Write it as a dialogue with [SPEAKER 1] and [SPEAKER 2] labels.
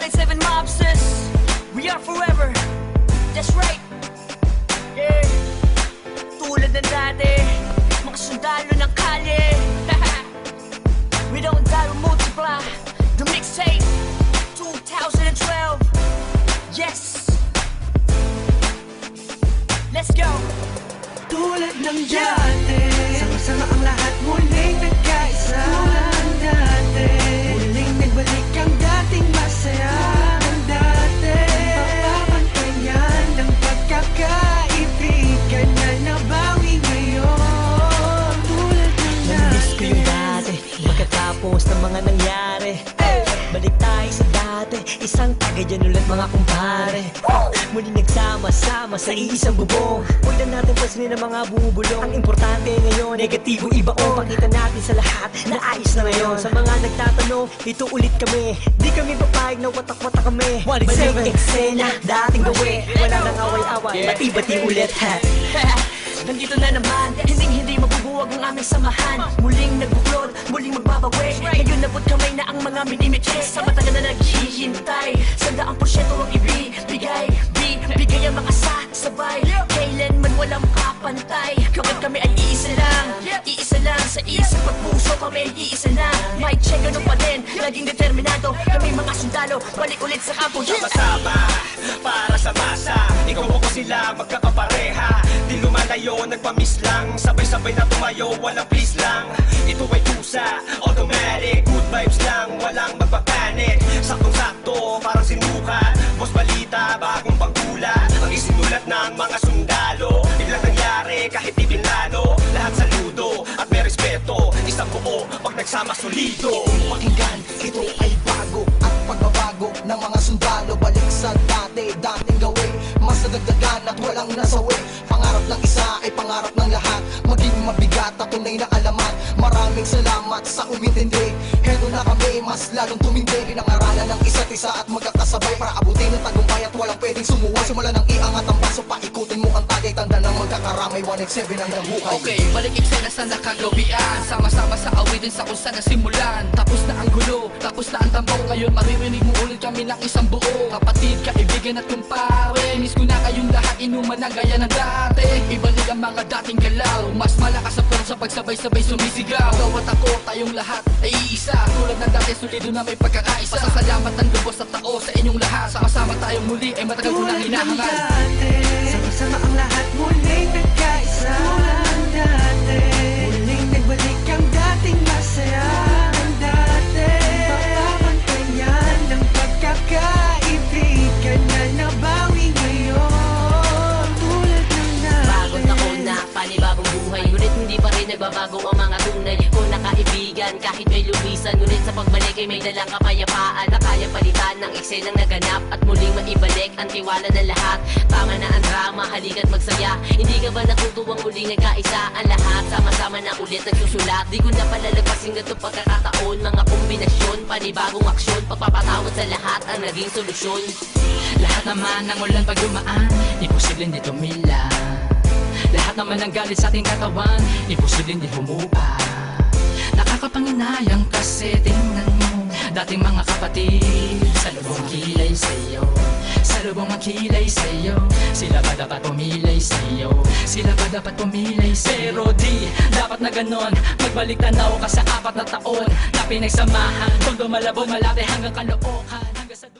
[SPEAKER 1] 187 mobsters, we are forever. That's right. Yeah. Tulad ng dati, mga sundalo ng kalye. We don't die, we multiply. The mixtape 2012. Yes. Let's go.
[SPEAKER 2] Tulad ng dati, sama-sama ang lahat muling nagkaisa. Tulad ng dati, muling nagbalik ang dating masaya. Ng dati, papapantayan ng pagkakaibigan na nabawi ngayon. Tulad ng
[SPEAKER 3] Namiss ko yung
[SPEAKER 2] dati,
[SPEAKER 3] dati, pagkatapos ng mga nangyari. Balik tayo sa dati, isang tagayan ulit mga kumpare. Muli nagsama-sama sa iisang bubong. Huwag na natin pansinin ang mga bubulong. Ang importante ngayon, negatibo ibaon. Pakita natin sa lahat na ayos na ngayon. Sa mga nagtatanong, ito ulit kami. Di kami papayag na watak-watak kami. Balik eksena, dating gawi. Wala nang away-away, bati-bati ulit ha.
[SPEAKER 1] Nandito na naman, hindi mabubuwag ang aming samahan. Muling nagbuklod, muling magbabawi. Ngayon nabot kamay na ang mga minimiches. Sa matagal na naghihintay, 100% ang ibibigay. Bigay ang mga sabay, kailanman walang kapantay. Kapag kami ay iisa lang sa isip at puso kami iisa na. May check ganun pa din, laging determinado. Kami mga sundalo, balik ulit sa kampo.
[SPEAKER 4] Sama-sama, para sa masa. Ikaw ako sila, magkakapareha. Di lumalayo, nagpamiss lang. Sabay-sabay na tumayo, walang please lang. Ito ay tusa, automatic. Good vibes lang, walang magpapanik. Saktong-sakto, parang sinukat. Boss balita, bagong pagkula. Ang isinulat ng mga sundalo. Biglang nangyari, kahit di binlano. Lahat saludo, at may respeto. Isang buo, pag nagsama solido.
[SPEAKER 5] Pakinggan, ito ay bago at pagbabago ng mga sundalo. Balik sa dati, dating gawin. Mas nadagdagan at walang nasawi. Pangarap ng isa ay pangarap ng lahat. Maging mabigat at tunay na alamat. Maraming salamat sa umintindi. Heto na kami, mas lalong tumindi. Pinangaralan ng isa't isa at magkakasabay para abutin ang tagumpay at walang pwedeng sumuway. Simula ng iangat ang baso, paikutin mo ang tagay. Tanda ng magkakaramay, 187 hanggang buhay.
[SPEAKER 6] Okay, balik eksena sa nakagawian. Sama-sama sa awitin sa kung saan nasimulan. Tapos na ang gulo, tapos na ang tambaw. Ngayon maririnig mo ulit kami ng isang buo. Kapatid, kaibigan at kumpare. Miss ko na kayong lahat, inuman na gaya ng dati. Ibalik ang mga dating galaw. Mas malakas sa sa pagsabay-sabay sumisigaw. Ikaw at ako, tayong lahat ay iisa. Tulad ng dati, solido na may pagkakaisa. Pasasalamat ng lubos at tao sa inyong lahat. Sama-sama tayong muli, ay matagal ko nang
[SPEAKER 2] tulad ng
[SPEAKER 6] hinahangal.
[SPEAKER 2] dati, sama-sama ang lahat muling nagkaisa. Tulad ng dati, muling nagbalik ang dating masaya. Ng dati, papapantayan ng pagkakaibigan na nabawi ngayon. Tulad ng dati.
[SPEAKER 7] Bagot ako na panibagong buhay, ngunit hindi pa rin nagbabago ang mga tunay kong nakaibigan. Kahit may lumisan, ngunit sa pagbalik ay may dalang kapayapaan na kaya palitan ng eksenang naganap at muling maibalik ang tiwala ng lahat. Tama na ang drama, halika't magsaya. Hindi ka ba natutuwang muling nagkaisa ang lahat? Sama-sama na ulit nagsusulat. Di ko na palalagpasin na itong pagkakataon. Mga kombinasyon, panibagong aksyon, pagpapatawad sa lahat ang naging solusyon.
[SPEAKER 6] Lahat naman ng ulan pag dumaan, imposibleng di tumila. Lahat naman ng galit sa ating katawan, imposibleng di humupa. Nakakapanginayang kasi tingnan mo dating mga kapatid sa lubong kilay sa'yo. Sa lubong ang kilay sa'yo. Sila ba dapat pumilay sa'yo? Sila ba dapat pumilay sa'yo? Pero di dapat na ganon. Magbalik tanaw ka sa 4 na taon na pinagsamahan. Kung dumalabog malaki hanggang kalookan.